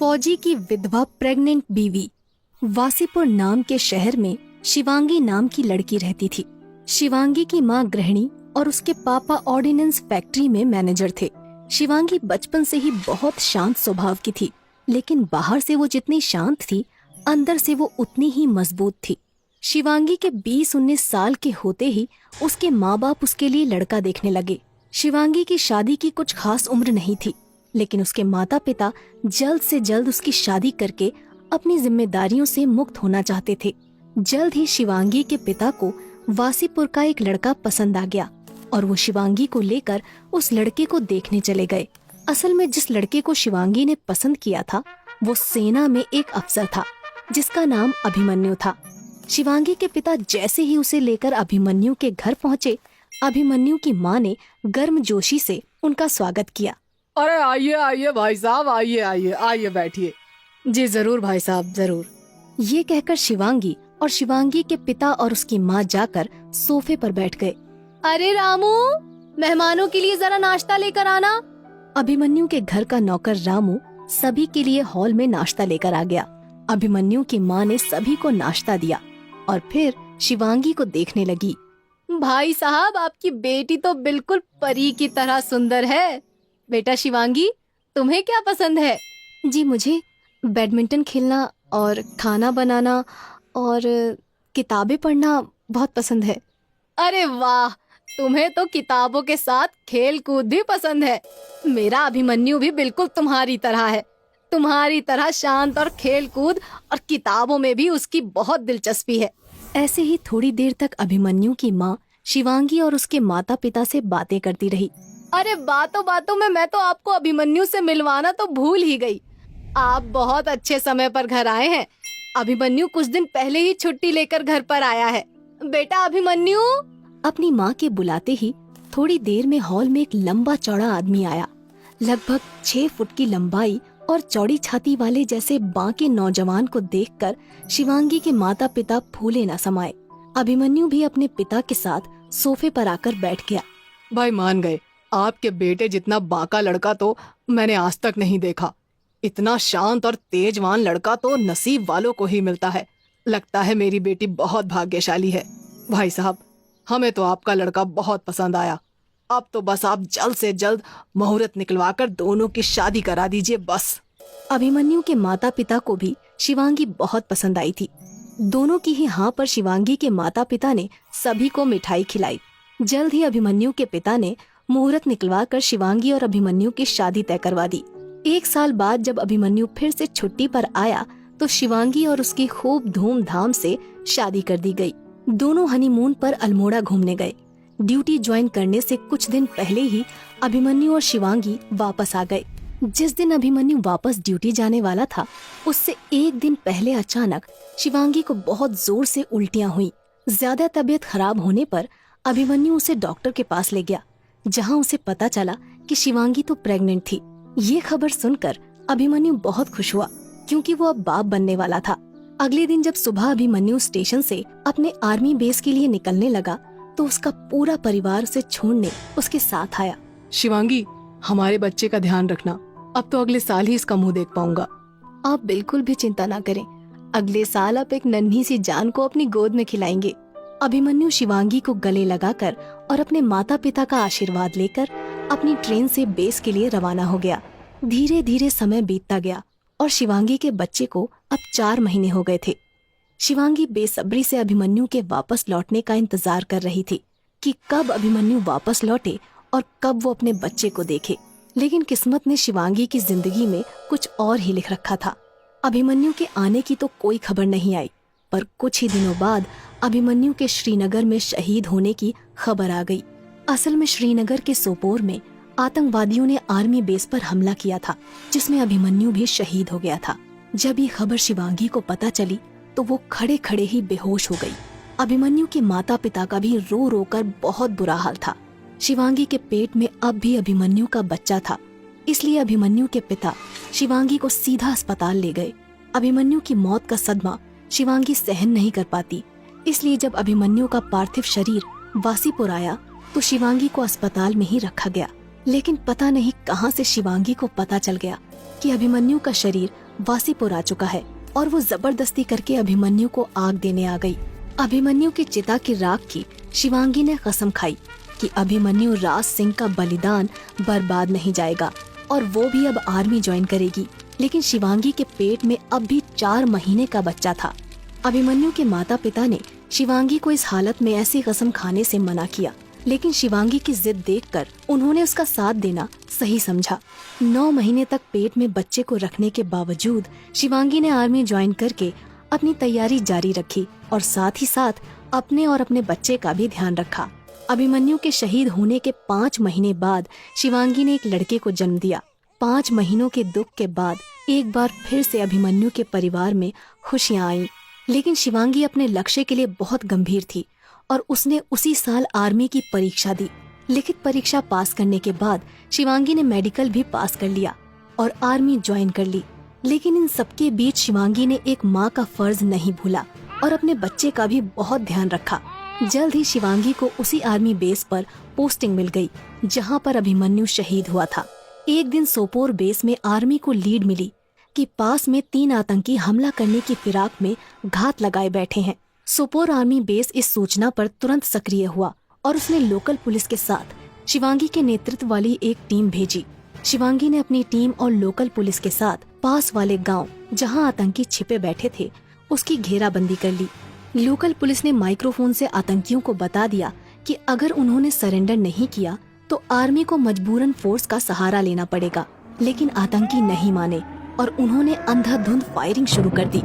फौजी की विधवा प्रेग्नेंट बीवी। वासीपुर नाम के शहर में शिवांगी नाम की लड़की रहती थी। शिवांगी की माँ गृहिणी और उसके पापा ऑर्डिनेंस फैक्ट्री में मैनेजर थे। शिवांगी बचपन से ही बहुत शांत स्वभाव की थी, लेकिन बाहर से वो जितनी शांत थी, अंदर से वो उतनी ही मजबूत थी। शिवांगी के 20-19 साल के होते ही उसके माँ बाप उसके लिए लड़का देखने लगे। शिवांगी की शादी की कुछ खास उम्र नहीं थी, लेकिन उसके माता पिता जल्द से जल्द उसकी शादी करके अपनी जिम्मेदारियों से मुक्त होना चाहते थे। जल्द ही शिवांगी के पिता को वासीपुर का एक लड़का पसंद आ गया और वो शिवांगी को लेकर उस लड़के को देखने चले गए। असल में जिस लड़के को शिवांगी ने पसंद किया था वो सेना में एक अफसर था जिसका नाम अभिमन्यु था। शिवांगी के पिता जैसे ही उसे लेकर अभिमन्यु के घर पहुँचे, अभिमन्यु की माँ ने गर्मजोशी से उनका स्वागत किया। अरे आइए आइए भाई साहब, आइए आइए आइए बैठिए। जी जरूर भाई साहब, जरूर। ये कहकर शिवांगी और शिवांगी के पिता और उसकी माँ जाकर सोफे पर बैठ गए। अरे रामू, मेहमानों के लिए जरा नाश्ता लेकर आना। अभिमन्यु के घर का नौकर रामू सभी के लिए हॉल में नाश्ता लेकर आ गया। अभिमन्यु की माँ ने सभी को नाश्ता दिया और फिर शिवांगी को देखने लगी। भाई साहब, आपकी बेटी तो बिल्कुल परी की तरह सुंदर है। बेटा शिवांगी, तुम्हें क्या पसंद है? जी मुझे बैडमिंटन खेलना और खाना बनाना और किताबें पढ़ना बहुत पसंद है। अरे वाह, तुम्हें तो किताबों के साथ खेल कूद भी पसंद है। मेरा अभिमन्यु भी बिल्कुल तुम्हारी तरह है, तुम्हारी तरह शांत और खेल कूद और किताबों में भी उसकी बहुत दिलचस्पी है। ऐसे ही थोड़ी देर तक अभिमन्यु की माँ शिवांगी और उसके माता पिता से बातें करती रही। अरे बातों बातों में मैं तो आपको अभिमन्यु से मिलवाना तो भूल ही गई। आप बहुत अच्छे समय पर घर आए हैं। अभिमन्यु कुछ दिन पहले ही छुट्टी लेकर घर पर आया है। बेटा अभिमन्यु। अपनी माँ के बुलाते ही थोड़ी देर में हॉल में एक लंबा चौड़ा आदमी आया। लगभग 6 फुट की लंबाई और चौड़ी छाती वाले जैसे बांके नौजवान को देखकर शिवांगी के माता पिता फूले न समाये। अभिमन्यु भी अपने पिता के साथ सोफे पर आकर बैठ गया। भाई मान गए, आपके बेटे जितना बांका लड़का तो मैंने आज तक नहीं देखा। इतना शांत और तेजवान लड़का तो नसीब वालों को ही मिलता है। लगता है मेरी बेटी बहुत भाग्यशाली है। भाई साहब, हमें तो आपका लड़का बहुत पसंद आया। अब तो बस आप जल्द से जल्द मुहूर्त निकलवाकर दोनों की शादी करा दीजिए बस। अभिमन्यु के माता पिता को भी शिवांगी बहुत पसंद आई थी। दोनों की ही हाँ पर शिवांगी के माता पिता ने सभी को मिठाई खिलाई। जल्द ही अभिमन्यु के पिता ने मुहूर्त निकलवा कर शिवांगी और अभिमन्यु की शादी तय करवा दी। 1 साल बाद जब अभिमन्यु फिर से छुट्टी पर आया तो शिवांगी और उसकी खूब धूमधाम से शादी कर दी गई। दोनों हनीमून पर अल्मोड़ा घूमने गए। ड्यूटी ज्वाइन करने से कुछ दिन पहले ही अभिमन्यु और शिवांगी वापस आ गए। जिस दिन अभिमन्यु वापस ड्यूटी जाने वाला था, उससे 1 दिन पहले अचानक शिवांगी को बहुत जोर से उल्टियाँ हुई। ज्यादा तबीयत खराब होने पर अभिमन्यु उसे डॉक्टर के पास ले गया, जहाँ उसे पता चला कि शिवांगी तो प्रेग्नेंट थी। ये खबर सुनकर अभिमन्यु बहुत खुश हुआ, क्योंकि वो अब बाप बनने वाला था। अगले दिन जब सुबह अभिमन्यु स्टेशन से अपने आर्मी बेस के लिए निकलने लगा तो उसका पूरा परिवार उसे छोड़ने उसके साथ आया। शिवांगी, हमारे बच्चे का ध्यान रखना। अब तो अगले साल ही इसका मुंह देख पाऊंगा। आप बिल्कुल भी चिंता ना करें। अगले साल आप एक नन्ही सी जान को अपनी गोद में खिलाएंगे। अभिमन्यु शिवांगी को गले लगाकर और अपने माता पिता का आशीर्वाद लेकर अपनी ट्रेन से बेस के लिए रवाना हो गया। धीरे धीरे समय बीतता गया और शिवांगी के बच्चे को अब 4 महीने हो गए थे। शिवांगी बेसब्री से अभिमन्यु के वापस लौटने का इंतजार कर रही थी कि कब अभिमन्यु वापस लौटे और कब वो अपने बच्चे को देखे। लेकिन किस्मत ने शिवांगी की जिंदगी में कुछ और ही लिख रखा था। अभिमन्यु के आने की तो कोई खबर नहीं आई, पर कुछ ही दिनों बाद अभिमन्यु के श्रीनगर में शहीद होने की खबर आ गई। असल में श्रीनगर के सोपोर में आतंकवादियों ने आर्मी बेस पर हमला किया था, जिसमें अभिमन्यु भी शहीद हो गया था। जब ये खबर शिवांगी को पता चली तो वो खड़े खड़े ही बेहोश हो गई। अभिमन्यु के माता पिता का भी रो रो कर बहुत बुरा हाल था। शिवांगी के पेट में अब भी अभिमन्यु का बच्चा था, इसलिए अभिमन्यु के पिता शिवांगी को सीधा अस्पताल ले गए। अभिमन्यु की मौत का सदमा शिवांगी सहन नहीं कर पाती, इसलिए जब अभिमन्यु का पार्थिव शरीर वासीपुर आया तो शिवांगी को अस्पताल में ही रखा गया। लेकिन पता नहीं कहां से शिवांगी को पता चल गया कि अभिमन्यु का शरीर वासीपुर आ चुका है और वो जबरदस्ती करके अभिमन्यु को आग देने आ गई। अभिमन्यु की चिता की राख की शिवांगी ने कसम खाई कि अभिमन्यु राज सिंह का बलिदान बर्बाद नहीं जाएगा और वो भी अब आर्मी ज्वाइन करेगी। लेकिन शिवांगी के पेट में अब भी 4 महीने का बच्चा था। अभिमन्यु के माता पिता ने शिवांगी को इस हालत में ऐसी कसम खाने से मना किया, लेकिन शिवांगी की जिद देखकर उन्होंने उसका साथ देना सही समझा। 9 महीने तक पेट में बच्चे को रखने के बावजूद शिवांगी ने आर्मी ज्वाइन करके अपनी तैयारी जारी रखी और साथ ही साथ अपने और अपने बच्चे का भी ध्यान रखा। अभिमन्यु के शहीद होने के 5 महीने बाद शिवांगी ने एक लड़के को जन्म दिया। 5 महीनों के दुख के बाद एक बार फिर से अभिमन्यु के परिवार में खुशियां आईं। लेकिन शिवांगी अपने लक्ष्य के लिए बहुत गंभीर थी और उसने उसी साल आर्मी की परीक्षा दी। लिखित परीक्षा पास करने के बाद शिवांगी ने मेडिकल भी पास कर लिया और आर्मी ज्वाइन कर ली। लेकिन इन सबके बीच शिवांगी ने एक माँ का फर्ज नहीं भूला और अपने बच्चे का भी बहुत ध्यान रखा। जल्द ही शिवांगी को उसी आर्मी बेस पर पोस्टिंग मिल गई जहाँ पर अभिमन्यु शहीद हुआ था। एक दिन सोपोर बेस में आर्मी को लीड मिली कि पास में 3 आतंकी हमला करने की फिराक में घात लगाए बैठे हैं। सोपोर आर्मी बेस इस सूचना पर तुरंत सक्रिय हुआ और उसने लोकल पुलिस के साथ शिवांगी के नेतृत्व वाली एक टीम भेजी। शिवांगी ने अपनी टीम और लोकल पुलिस के साथ पास वाले गांव जहां आतंकी छिपे बैठे थे उसकी घेराबंदी कर ली। लोकल पुलिस ने माइक्रोफोन से आतंकियों को बता दिया कि अगर उन्होंने सरेंडर नहीं किया तो आर्मी को मजबूरन फोर्स का सहारा लेना पड़ेगा। लेकिन आतंकी नहीं माने और उन्होंने अंधाधुंध फायरिंग शुरू कर दी।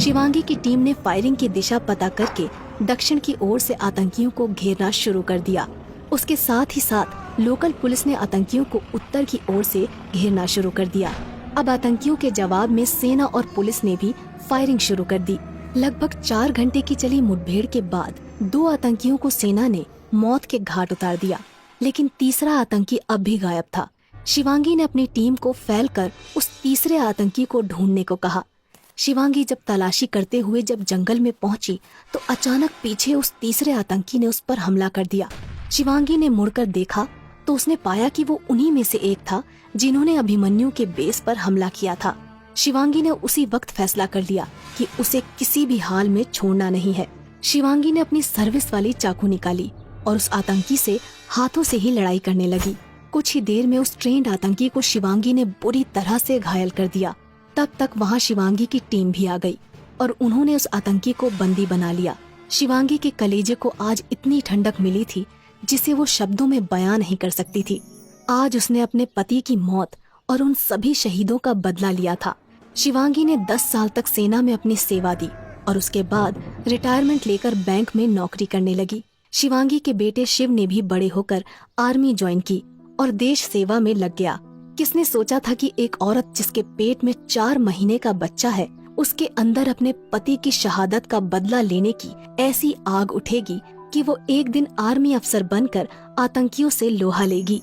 शिवांगी की टीम ने फायरिंग की दिशा पता करके दक्षिण की ओर से आतंकियों को घेरना शुरू कर दिया। उसके साथ ही साथ लोकल पुलिस ने आतंकियों को उत्तर की ओर से घेरना शुरू कर दिया। अब आतंकियों के जवाब में सेना और पुलिस ने भी फायरिंग शुरू कर दी। लगभग 4 घंटे की चली मुठभेड़ के बाद 2 आतंकियों को सेना ने मौत के घाट उतार दिया, लेकिन तीसरा आतंकी अब भी गायब था। शिवांगी ने अपनी टीम को फैलकर उस तीसरे आतंकी को ढूंढने को कहा। शिवांगी जब तलाशी करते हुए जब जंगल में पहुंची तो अचानक पीछे उस तीसरे आतंकी ने उस पर हमला कर दिया। शिवांगी ने मुड़कर देखा तो उसने पाया कि वो उन्हीं में से एक था जिन्होंने अभिमन्यु के बेस पर हमला किया था। शिवांगी ने उसी वक्त फैसला कर लिया कि उसे किसी भी हाल में छोड़ना नहीं है। शिवांगी ने अपनी सर्विस वाली चाकू निकाली और उस आतंकी से हाथों से ही लड़ाई करने लगी। कुछ ही देर में उस ट्रेंड आतंकी को शिवांगी ने बुरी तरह से घायल कर दिया। तब तक वहाँ शिवांगी की टीम भी आ गई और उन्होंने उस आतंकी को बंदी बना लिया। शिवांगी के कलेजे को आज इतनी ठंडक मिली थी जिसे वो शब्दों में बयां नहीं कर सकती थी। आज उसने अपने पति की मौत और उन सभी शहीदों का बदला लिया था। शिवांगी ने 10 साल तक सेना में अपनी सेवा दी और उसके बाद रिटायरमेंट लेकर बैंक में नौकरी करने लगी। शिवांगी के बेटे शिव ने भी बड़े होकर आर्मी ज्वाइन की और देश सेवा में लग गया। किसने सोचा था कि एक औरत जिसके पेट में 4 महीने का बच्चा है, उसके अंदर अपने पति की शहादत का बदला लेने की ऐसी आग उठेगी कि वो एक दिन आर्मी अफसर बनकर आतंकियों से लोहा लेगी।